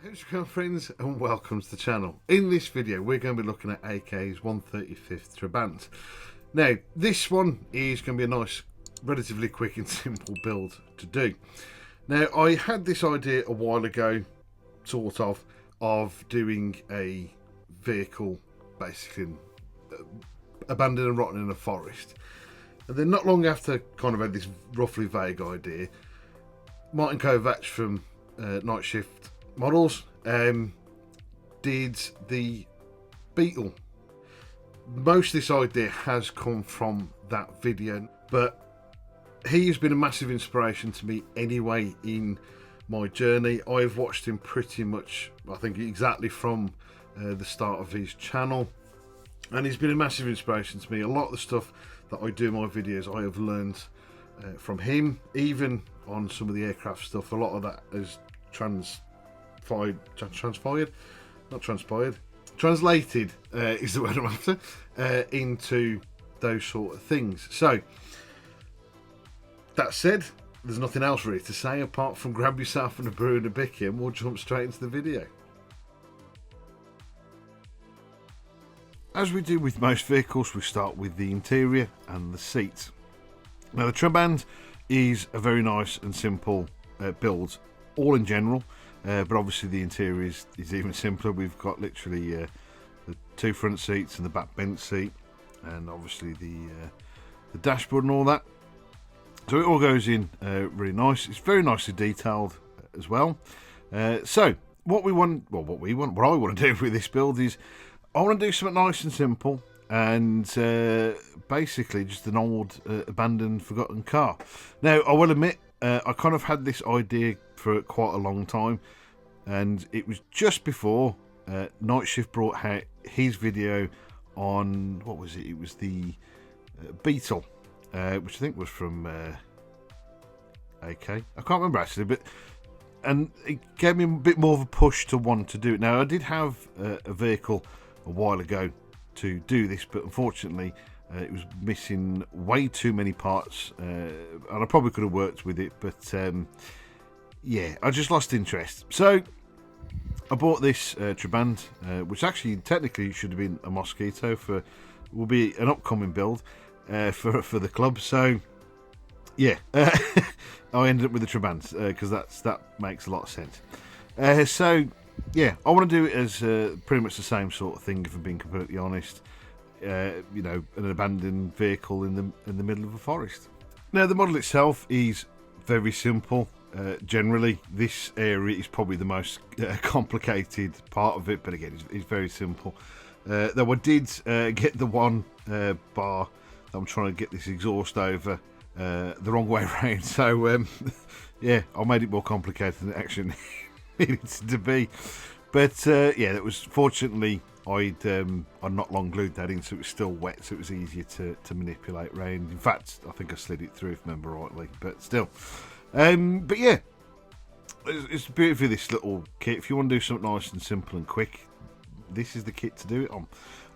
How's it going, friends, and welcome to the channel. In this video we're going to be looking at AK's 135th Trabant. Now this one is going to be a nice, relatively quick and simple build to do. Now I had this idea a while ago, sort of doing a vehicle basically abandoned and rotten in a forest, and then not long after kind of had this roughly vague idea, Martin Kovac from Night Shift Models did the Beetle. Most of this idea has come from that video, but he has been a massive inspiration to me anyway in my journey. I've watched him pretty much, I think, exactly from the start of his channel, and he's been a massive inspiration to me. A lot of the stuff that I do in my videos I have learned from him. Even on some of the aircraft stuff, a lot of that is translated is the word I'm after, into those sort of things. So that said, there's nothing else really to say apart from grab yourself and a brew and a bicky, and we'll jump straight into the video. As we do with most vehicles, we start with the interior and the seats. Now the Trabant is a very nice and simple build all in general, but obviously the interior is even simpler. We've got literally the two front seats and the back bench seat, and obviously the dashboard and all that. So it all goes in really nice. It's very nicely detailed as well. So what I want to do with this build is I want to do something nice and simple, and basically just an old abandoned, forgotten car. Now I will admit, I kind of had this idea for quite a long time, and it was just before Night Shift brought out his video on, what was it? It was the Beetle, which I think was from AK. I can't remember actually, and it gave me a bit more of a push to want to do it. Now I did have a vehicle a while ago to do this, but unfortunately it was missing way too many parts, and I probably could have worked with it, but yeah, I just lost interest. So I bought this Trabant, which actually technically should have been a Mosquito, will be an upcoming build for the club. So yeah, I ended up with the Trabant because that makes a lot of sense. So yeah, I want to do it as pretty much the same sort of thing, if I'm being completely honest. You know, an abandoned vehicle in the middle of a forest. Now the model itself is very simple. Generally, this area is probably the most complicated part of it, but again, it's very simple. Though I did get the one bar that I'm trying to get this exhaust over the wrong way around. So yeah, I made it more complicated than it actually needed to be. But yeah, that was, fortunately I'd not long glued that in, so it was still wet, so it was easier to manipulate around. In fact, I think I slid it through, if I remember rightly, but still. But yeah, it's beautiful, this little kit. If you want to do something nice and simple and quick, this is the kit to do it on.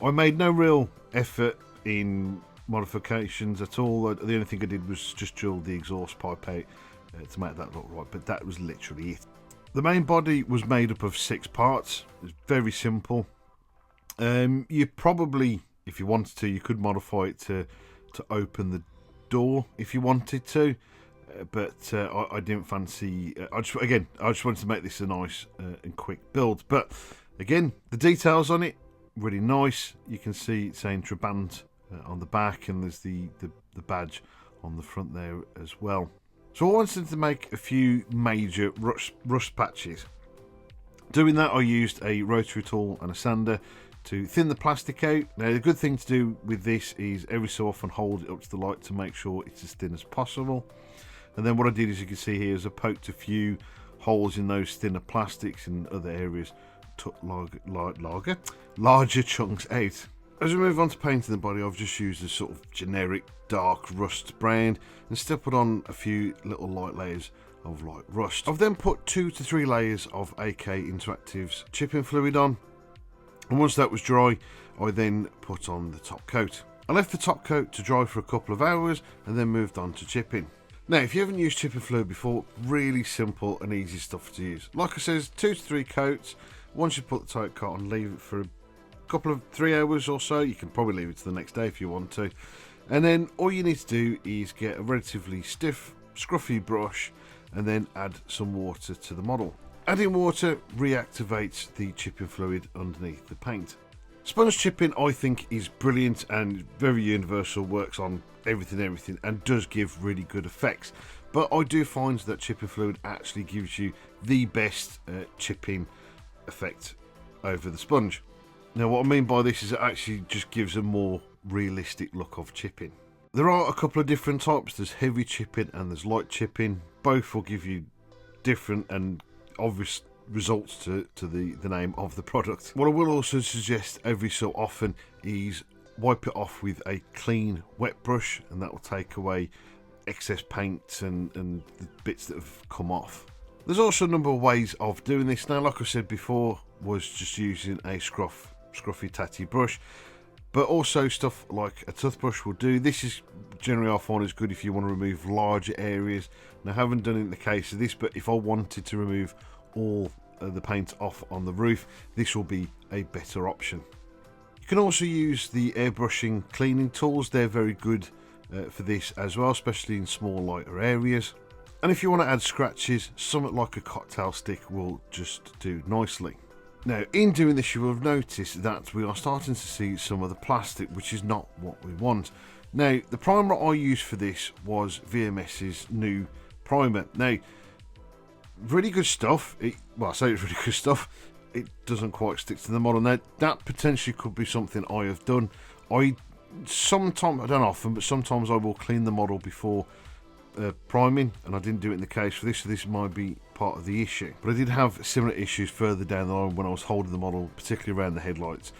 I made no real effort in modifications at all. The only thing I did was just drill the exhaust pipe out to make that look right, but that was literally it. The main body was made up of 6 parts. It's very simple. You probably, if you wanted to, you could modify it to open the door if you wanted to, but I didn't fancy. I just wanted to make this a nice and quick build. But again, the details on it really nice. You can see it's saying Trabant on the back, and there's the badge on the front there as well. So I wanted to make a few major rust patches. Doing that, I used a rotary tool and a sander to thin the plastic out. Now the good thing to do with this is every so often hold it up to the light to make sure it's as thin as possible. And then what I did, as you can see here, is I poked a few holes in those thinner plastics and other areas, took larger chunks out. As we move on to painting the body, I've just used a sort of generic dark rust brown and still put on a few little light layers of light rust. I've then put 2 to 3 layers of AK Interactive's chipping fluid on, and once that was dry, I then put on the top coat. I left the top coat to dry for a couple of hours and then moved on to chipping. Now, if you haven't used chipping fluid before, really simple and easy stuff to use. Like I said, 2 to 3 coats. Once you put the tote coat on, leave it for a couple of 3 hours or so. You can probably leave it to the next day if you want to. And then all you need to do is get a relatively stiff, scruffy brush and then add some water to the model. Adding water reactivates the chipping fluid underneath the paint. Sponge chipping, I think, is brilliant and very universal, works on everything, and does give really good effects. But I do find that chipping fluid actually gives you the best chipping effect over the sponge. Now, what I mean by this is it actually just gives a more realistic look of chipping. There are a couple of different types. There's heavy chipping and there's light chipping. Both will give you different and obvious results to the name of the product. What I will also suggest every so often is wipe it off with a clean wet brush, and that will take away excess paint and the bits that have come off. There's also a number of ways of doing this. Now, like I said before, was just using a scruffy tatty brush, but also stuff like a toothbrush will do. This is generally I find is good if you want to remove larger areas. Now, I haven't done it in the case of this, but if I wanted to remove all the paint off on the roof, this will be a better option. You can also use the airbrushing cleaning tools. They're very good for this as well, especially in small lighter areas. And if you want to add scratches, something like a cocktail stick will just do nicely. Now, in doing this, you will have noticed that we are starting to see some of the plastic, which is not what we want. Now, the primer I used for this was VMS's new primer. Now, really good stuff. Well, I say it's really good stuff. It doesn't quite stick to the model. Now, that potentially could be something I have done. Sometimes, I don't often, but sometimes I will clean the model before priming, and I didn't do it in the case for this, so this might be part of the issue. But I did have similar issues further down the line when I was holding the model, particularly around the headlights.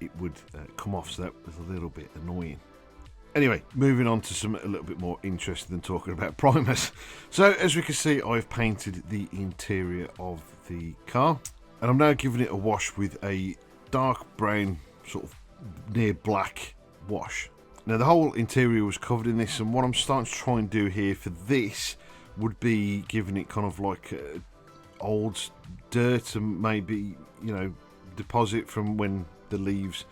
It would come off, so that was a little bit annoying. Anyway, moving on to something a little bit more interesting than talking about primers. So, as we can see, I've painted the interior of the car, and I'm now giving it a wash with a dark brown, sort of near black wash. Now, the whole interior was covered in this, and what I'm starting to try and do here for this would be giving it kind of like old dirt and maybe, you know, deposit from when the leaves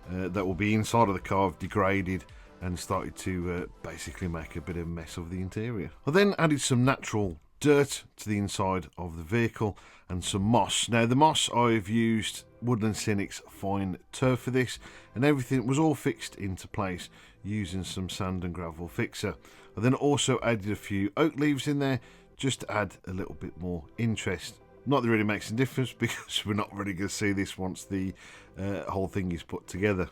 that will be inside of the car have degraded and started to basically make a bit of a mess of the interior. I then added some natural dirt to the inside of the vehicle and some moss. Now, the moss, I've used Woodland Scenics fine turf for this, and everything was all fixed into place using some sand and gravel fixer. I then also added a few oak leaves in there just to add a little bit more interest. Not that it really makes a difference because we're not really going to see this once the whole thing is put together.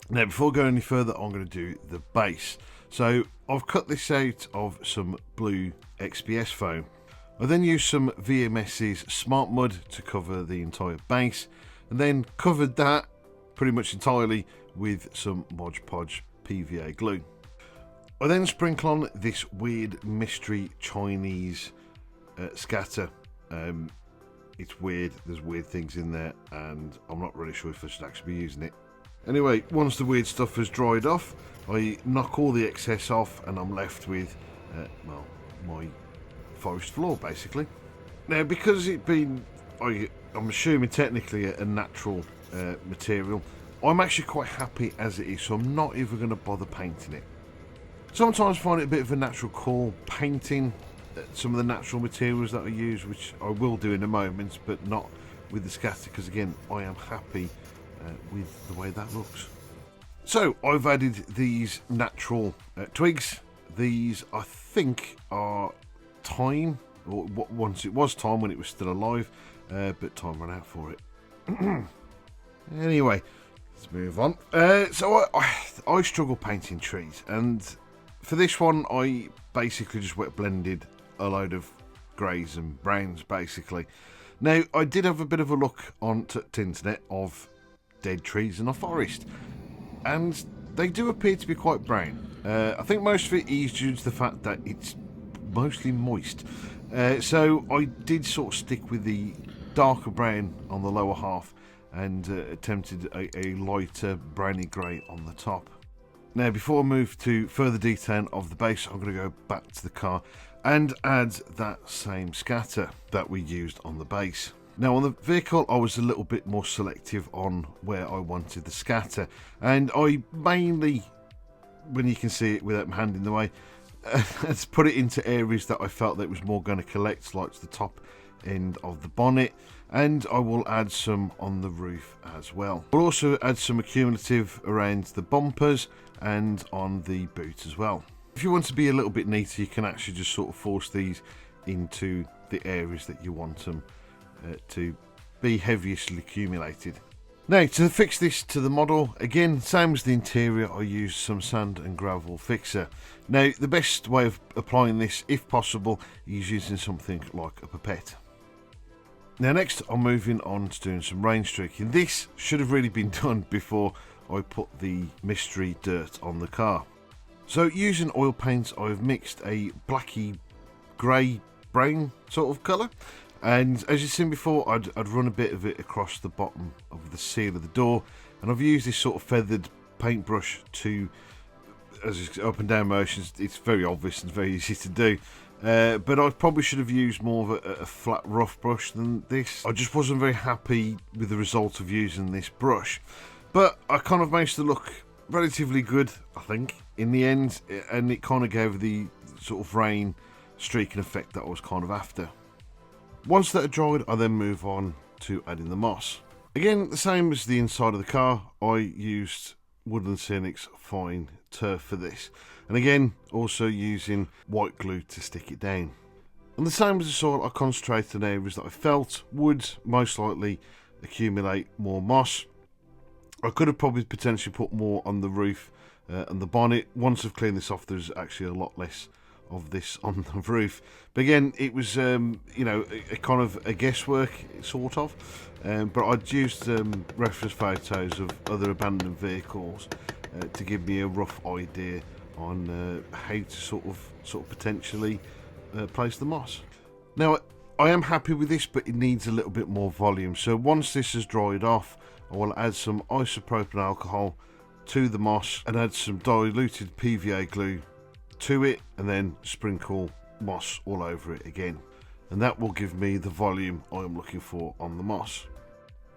Now, before going any further, I'm going to do the base. So I've cut this out of some blue XPS foam. I then used some VMS's Smart Mud to cover the entire base, and then covered that pretty much entirely with some Mod Podge PVA glue. I then sprinkle on this weird mystery Chinese scatter. It's weird, there's weird things in there, and I'm not really sure if I should actually be using it. Anyway, once the weird stuff has dried off, I knock all the excess off, and I'm left with, well, my forest floor, basically. Now, because it being, I'm assuming technically a natural material, I'm actually quite happy as it is, so I'm not even going to bother painting it. Sometimes I find it a bit of a natural call painting some of the natural materials that I use, which I will do in a moment, but not with the scatter, because again, I am happy with the way that looks. So I've added these natural twigs. These, I think, are thyme, or once it was thyme when it was still alive, but time ran out for it. Anyway, let's move on. So I struggle painting trees, and for this one I basically just wet blended a load of greys and browns basically. Now, I did have a bit of a look on the internet of dead trees in a forest, and they do appear to be quite brown. I think most of it is due to the fact that it's mostly moist. So I did sort of stick with the darker brown on the lower half and attempted a lighter browny grey on the top. Now, before I move to further detail of the base, I'm going to go back to the car and add that same scatter that we used on the base. Now, on the vehicle, I was a little bit more selective on where I wanted the scatter, and I mainly, when you can see it without my hand in the way, let's put it into areas that I felt that it was more going to collect, like the top end of the bonnet, and I will add some on the roof as well. We'll also add some accumulative around the bumpers and on the boot as well. If you want to be a little bit neater, you can actually just sort of force these into the areas that you want them to be heavily accumulated. Now, to fix this to the model, again, same as the interior, I used some sand and gravel fixer. Now, the best way of applying this, if possible, is using something like a pipette. Now, next, I'm moving on to doing some rain streaking. This should have really been done before I put the mystery dirt on the car. So, using oil paints, I've mixed a blacky grey brown sort of colour. And as you've seen before, I'd run a bit of it across the bottom of the seal of the door, and I've used this sort of feathered paintbrush to, as it's up and down motions, it's very obvious and very easy to do. But I probably should have used more of a flat rough brush than this. I just wasn't very happy with the result of using this brush. But I kind of managed to look relatively good, I think, in the end, and it kind of gave the sort of rain streaking effect that I was kind of after. Once that had dried, I then move on to adding the moss. Again, the same as the inside of the car, I used Woodland Scenics fine turf for this. And again, also using white glue to stick it down. And the same as the soil, I concentrated on areas that I felt would most likely accumulate more moss. I could have probably potentially put more on the roof and the bonnet. Once I've cleaned this off, there's actually a lot less of this on the roof. But again, it was you know, a kind of a guesswork sort of, but I'd used reference photos of other abandoned vehicles to give me a rough idea on how to sort of potentially place the moss. Now, I am happy with this, but it needs a little bit more volume. So once this has dried off, I will add some isopropyl alcohol to the moss and add some diluted PVA glue to it, and then sprinkle moss all over it again, and that will give me the volume I'm looking for on the moss.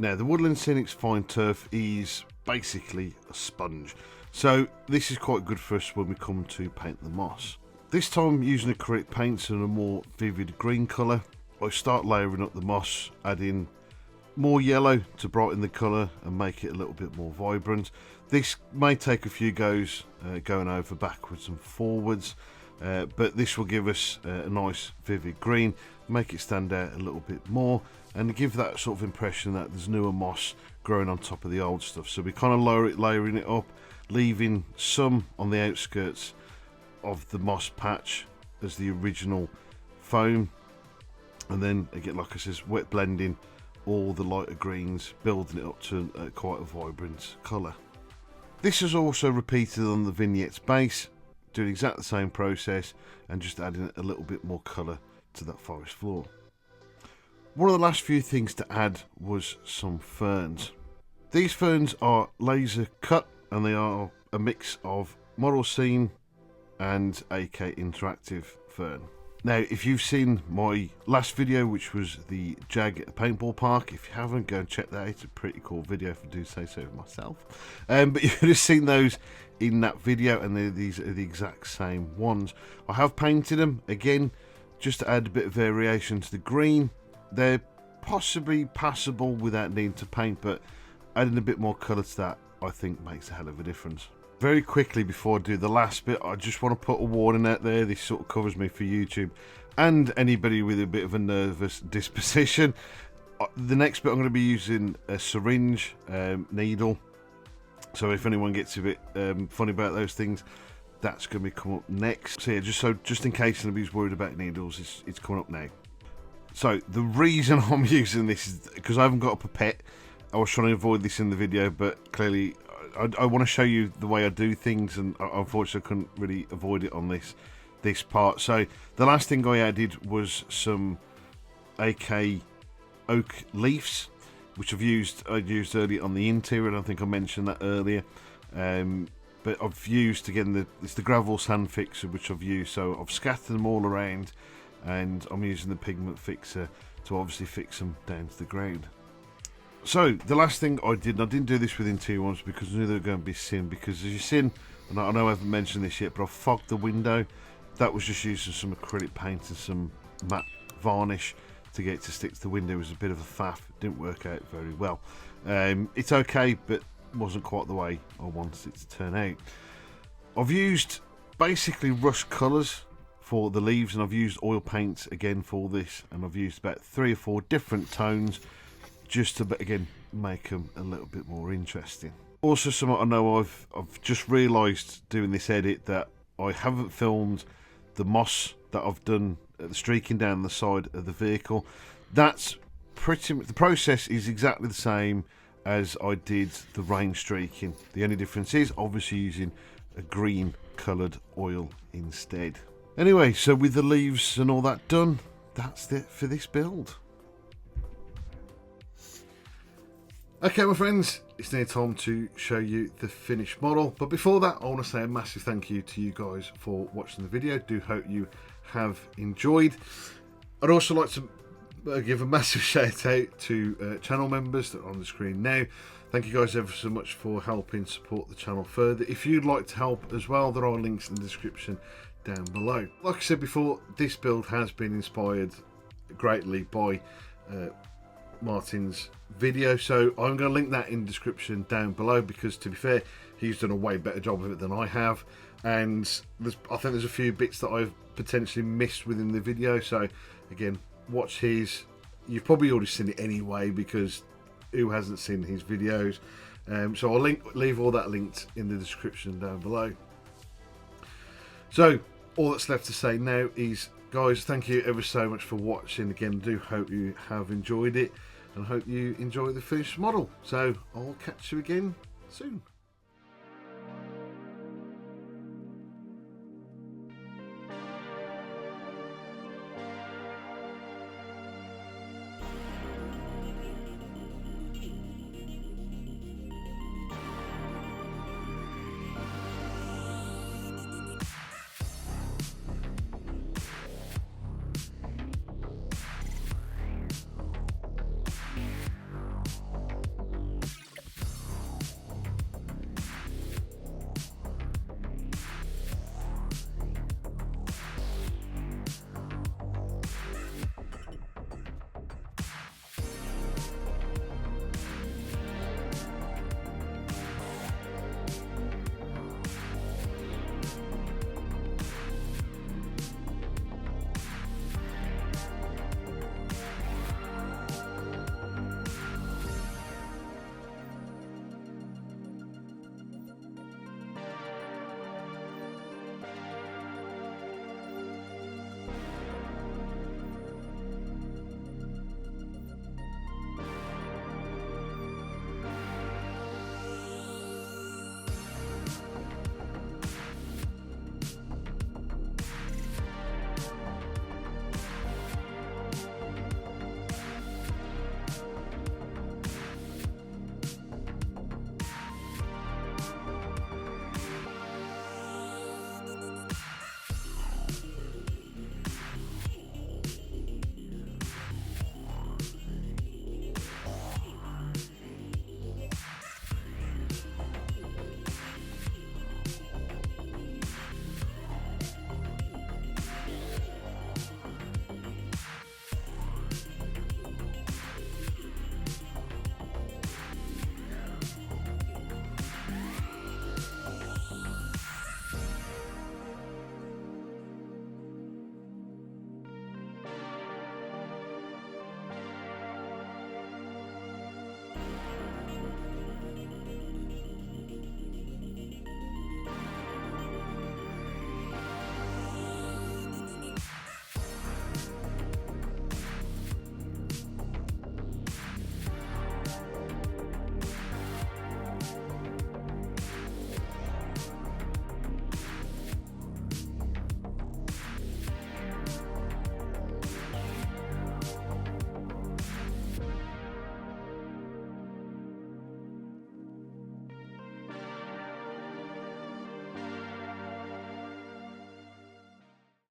Now, the Woodland Scenics fine turf is basically a sponge, so this is quite good for us when we come to paint the moss. This time, using acrylic paints in a more vivid green colour, I start layering up the moss, adding more yellow to brighten the colour and make it a little bit more vibrant. This may take a few goes going over backwards and forwards, but this will give us a nice vivid green, make it stand out a little bit more, and give that sort of impression that there's newer moss growing on top of the old stuff. So we kind of layering it up, leaving some on the outskirts of the moss patch as the original foam, and then again, like I said, wet blending all the lighter greens, building it up to quite a vibrant colour. This is also repeated on the vignette's base, doing exactly the same process and just adding a little bit more colour to that forest floor. One of the last few things to add was some ferns. These ferns are laser cut, and they are a mix of Model Scene and AK Interactive fern. Now, if you've seen my last video, which was the Jag at the paintball park, if you haven't, go and check that out. It's a pretty cool video, if I do say so myself. But you could have seen those in that video, and these are the exact same ones. I have painted them again just to add a bit of variation to the green. They're possibly passable without needing to paint, but adding a bit more colour to that, I think, makes a hell of a difference. Very quickly, before I do the last bit, I just want to put a warning out there. This sort of covers me for YouTube and anybody with a bit of a nervous disposition. The next bit, I'm going to be using a syringe needle. So if anyone gets a bit funny about those things, that's going to be coming up next. So yeah, just in case anybody's worried about needles, it's coming up now. So the reason I'm using this is because I haven't got a pipette. I was trying to avoid this in the video, but clearly I want to show you the way I do things, and unfortunately I couldn't really avoid it on this part. So the last thing I added was some AK oak leaves, which I'd used earlier on the interior, and I think I mentioned that earlier. But but I've used, again, it's the gravel sand fixer which I've used, so I've scattered them all around, and I'm using the pigment fixer to obviously fix them down to the ground. So the last thing I did, and I didn't do this with interior ones because I knew they were going to be sin, because as you've seen, and I know I haven't mentioned this yet, but I fogged the window. That was just using some acrylic paint and some matte varnish to get it to stick to the window. It was a bit of a faff, it didn't work out very well. It's okay, but wasn't quite the way I wanted it to turn out. I've used basically rust colours for the leaves, and I've used oil paints again for this, and I've used about 3 or 4 different tones just to, again, make them a little bit more interesting. Also, something I know I've just realised doing this edit, that I haven't filmed the moss that I've done at the streaking down the side of the vehicle. That's pretty much, the process is exactly the same as I did the rain streaking. The only difference is obviously using a green coloured oil instead. Anyway, so with the leaves and all that done, that's it for this build. Okay, my friends, it's now time to show you the finished model. But before that, I want to say a massive thank you to you guys for watching the video. Do hope you have enjoyed. I'd also like to give a massive shout out to channel members that are on the screen now. Thank you guys ever so much for helping support the channel further. If you'd like to help as well, there are links in the description down below. Like I said before, this build has been inspired greatly by Martin's video, so I'm going to link that in the description down below, because to be fair, he's done a way better job of it than I have, and I think there's a few bits that I've potentially missed within the video. So again, watch his. You've probably already seen it anyway, because who hasn't seen his videos? So I'll leave all that linked in the description down below. So all that's left to say now is, guys, thank you ever so much for watching. Again, I do hope you have enjoyed it, and hope you enjoy the finished model. So I'll catch you again soon.